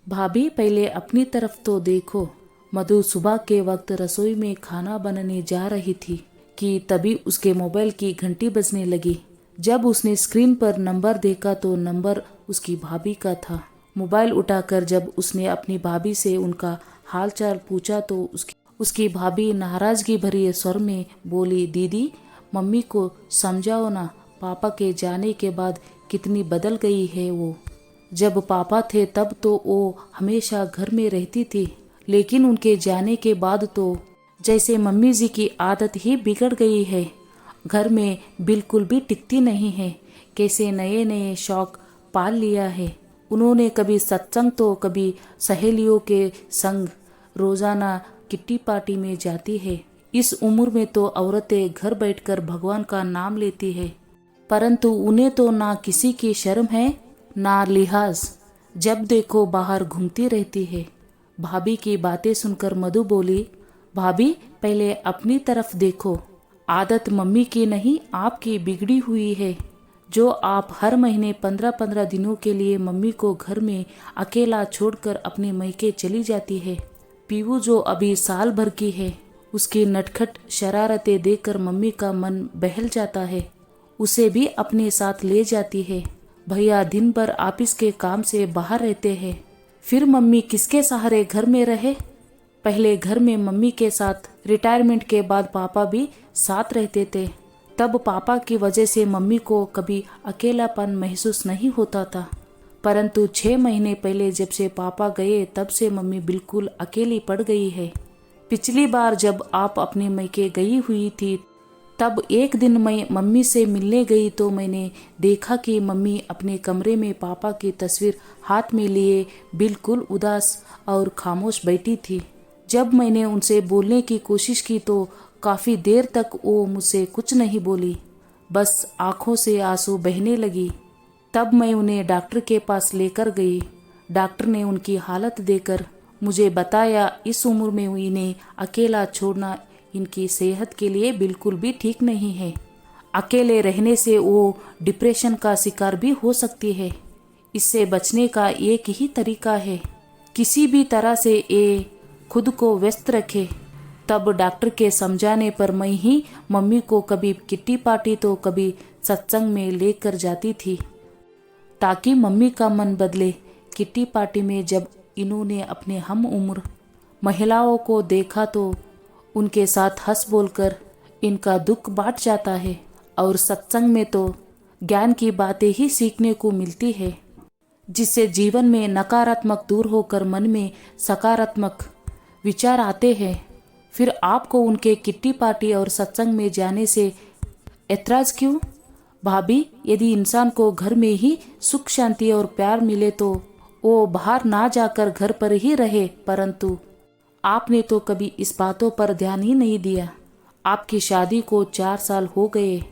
भाभी पहले अपनी तरफ तो देखो। मधु सुबह के वक्त रसोई में खाना बनाने जा रही थी कि तभी उसके मोबाइल की घंटी बजने लगी। जब उसने स्क्रीन पर नंबर देखा तो नंबर उसकी भाभी का था। मोबाइल उठाकर जब उसने अपनी भाभी से उनका हालचाल पूछा तो उसकी भाभी नाराजगी भरी स्वर में बोली, दीदी मम्मी को समझाओ ना, पापा के जाने के बाद कितनी बदल गई है वो। जब पापा थे तब तो वो हमेशा घर में रहती थी, लेकिन उनके जाने के बाद तो जैसे मम्मी जी की आदत ही बिगड़ गई है। घर में बिल्कुल भी टिकती नहीं है। कैसे नए नए शौक पाल लिया है उन्होंने। कभी सत्संग तो कभी सहेलियों के संग रोजाना किट्टी पार्टी में जाती है। इस उम्र में तो औरतें घर बैठकर भगवान का नाम लेती है, परंतु उन्हें तो ना किसी की शर्म है ना लिहाज। जब देखो बाहर घूमती रहती है। भाभी की बातें सुनकर मधु बोली, भाभी पहले अपनी तरफ देखो। आदत मम्मी की नहीं आपकी बिगड़ी हुई है, जो आप हर महीने 15-15 दिनों के लिए मम्मी को घर में अकेला छोड़कर अपने मैके चली जाती है। पीवू जो अभी साल भर की है, उसकी नटखट शरारतें देखकर मम्मी का मन बहल जाता है। उसे भी अपने साथ ले जाती है। भैया दिन भर ऑफिस के काम से बाहर रहते हैं, फिर मम्मी किसके सहारे घर में रहे। पहले घर में मम्मी के साथ, रिटायरमेंट के बाद पापा भी साथ रहते थे। तब पापा की वजह से मम्मी को कभी अकेलापन महसूस नहीं होता था, परंतु 6 महीने पहले जब से पापा गए तब से मम्मी बिल्कुल अकेली पड़ गई है। पिछली बार जब आप अपने मैके गई हुई थी तब एक दिन मैं मम्मी से मिलने गई तो मैंने देखा कि मम्मी अपने कमरे में पापा की तस्वीर हाथ में लिए बिल्कुल उदास और खामोश बैठी थी। जब मैंने उनसे बोलने की कोशिश की तो काफ़ी देर तक वो मुझसे कुछ नहीं बोली, बस आंखों से आंसू बहने लगी। तब मैं उन्हें डॉक्टर के पास लेकर गई। डॉक्टर ने उनकी हालत देखकर मुझे बताया, इस उम्र में इन्हें अकेला छोड़ना इनकी सेहत के लिए बिल्कुल भी ठीक नहीं है। अकेले रहने से वो डिप्रेशन का शिकार भी हो सकती है। इससे बचने का एक ही तरीका है, किसी भी तरह से ये खुद को व्यस्त रखे। तब डॉक्टर के समझाने पर मैं ही मम्मी को कभी किट्टी पार्टी तो कभी सत्संग में लेकर जाती थी, ताकि मम्मी का मन बदले। किट्टी पार्टी में जब इन्होंने अपने हम उम्र महिलाओं को देखा तो उनके साथ हंस बोलकर इनका दुख बांट जाता है, और सत्संग में तो ज्ञान की बातें ही सीखने को मिलती है, जिससे जीवन में नकारात्मक दूर होकर मन में सकारात्मक विचार आते हैं। फिर आपको उनके किट्टी पार्टी और सत्संग में जाने से ऐतराज क्यों? भाभी, यदि इंसान को घर में ही सुख शांति और प्यार मिले तो वो बाहर ना जाकर घर पर ही रहे, परंतु आपने तो कभी इस बातों पर ध्यान ही नहीं दिया। आपकी शादी को 4 साल हो गए।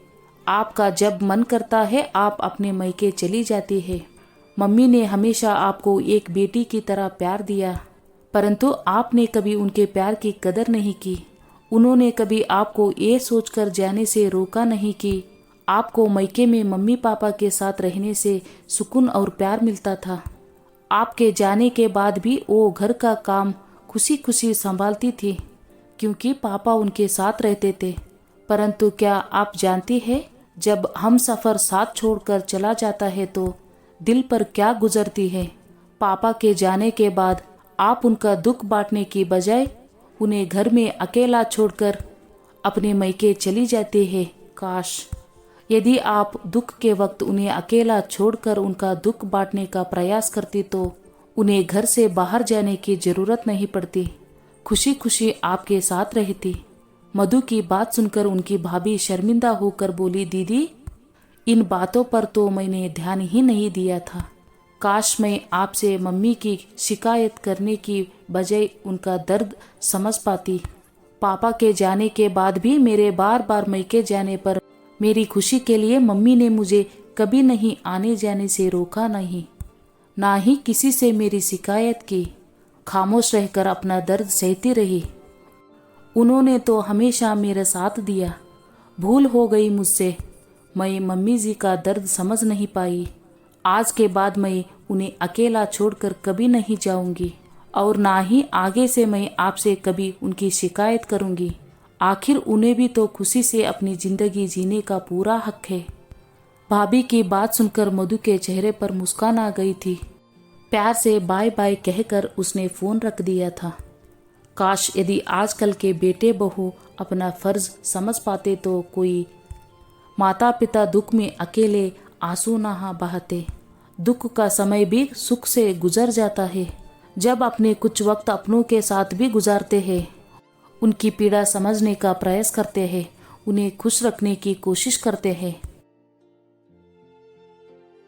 आपका जब मन करता है आप अपने मैके चली जाती है। मम्मी ने हमेशा आपको एक बेटी की तरह प्यार दिया, परंतु आपने कभी उनके प्यार की कदर नहीं की। उन्होंने कभी आपको ये सोचकर जाने से रोका नहीं कि आपको मैके में मम्मी पापा के साथ रहने से सुकून और प्यार मिलता था। आपके जाने के बाद भी वो घर का काम खुशी खुशी संभालती थी, क्योंकि पापा उनके साथ रहते थे। परंतु क्या आप जानती है, जब हम सफ़र साथ छोड़कर चला जाता है तो दिल पर क्या गुजरती है। पापा के जाने के बाद आप उनका दुख बांटने की बजाय उन्हें घर में अकेला छोड़कर अपने मैके चली जाते हैं। काश यदि आप दुख के वक्त उन्हें अकेला छोड़कर उनका दुख बांटने का प्रयास करती तो उन्हें घर से बाहर जाने की जरूरत नहीं पड़ती, खुशी खुशी आपके साथ रहती। मधु की बात सुनकर उनकी भाभी शर्मिंदा होकर बोली, दीदी इन बातों पर तो मैंने ध्यान ही नहीं दिया था। काश मैं आपसे मम्मी की शिकायत करने की बजाय उनका दर्द समझ पाती। पापा के जाने के बाद भी मेरे बार बार मैके जाने पर मेरी खुशी के लिए मम्मी ने मुझे कभी नहीं आने जाने से रोका, नहीं ना ही किसी से मेरी शिकायत की। खामोश रहकर अपना दर्द सहती रही। उन्होंने तो हमेशा मेरा साथ दिया। भूल हो गई मुझसे, मैं मम्मी जी का दर्द समझ नहीं पाई। आज के बाद मैं उन्हें अकेला छोड़कर कभी नहीं जाऊंगी और ना ही आगे से मैं आपसे कभी उनकी शिकायत करूंगी। आखिर उन्हें भी तो खुशी से अपनी जिंदगी जीने का पूरा हक है। भाभी की बात सुनकर मधु के चेहरे पर मुस्कान आ गई थी। प्यार से बाय बाय कहकर उसने फोन रख दिया था। काश यदि आजकल के बेटे बहू अपना फर्ज समझ पाते तो कोई माता पिता दुख में अकेले आंसू ना बहाते। दुख का समय भी सुख से गुजर जाता है जब अपने कुछ वक्त अपनों के साथ भी गुजारते हैं, उनकी पीड़ा समझने का प्रयास करते हैं, उन्हें खुश रखने की कोशिश करते हैं।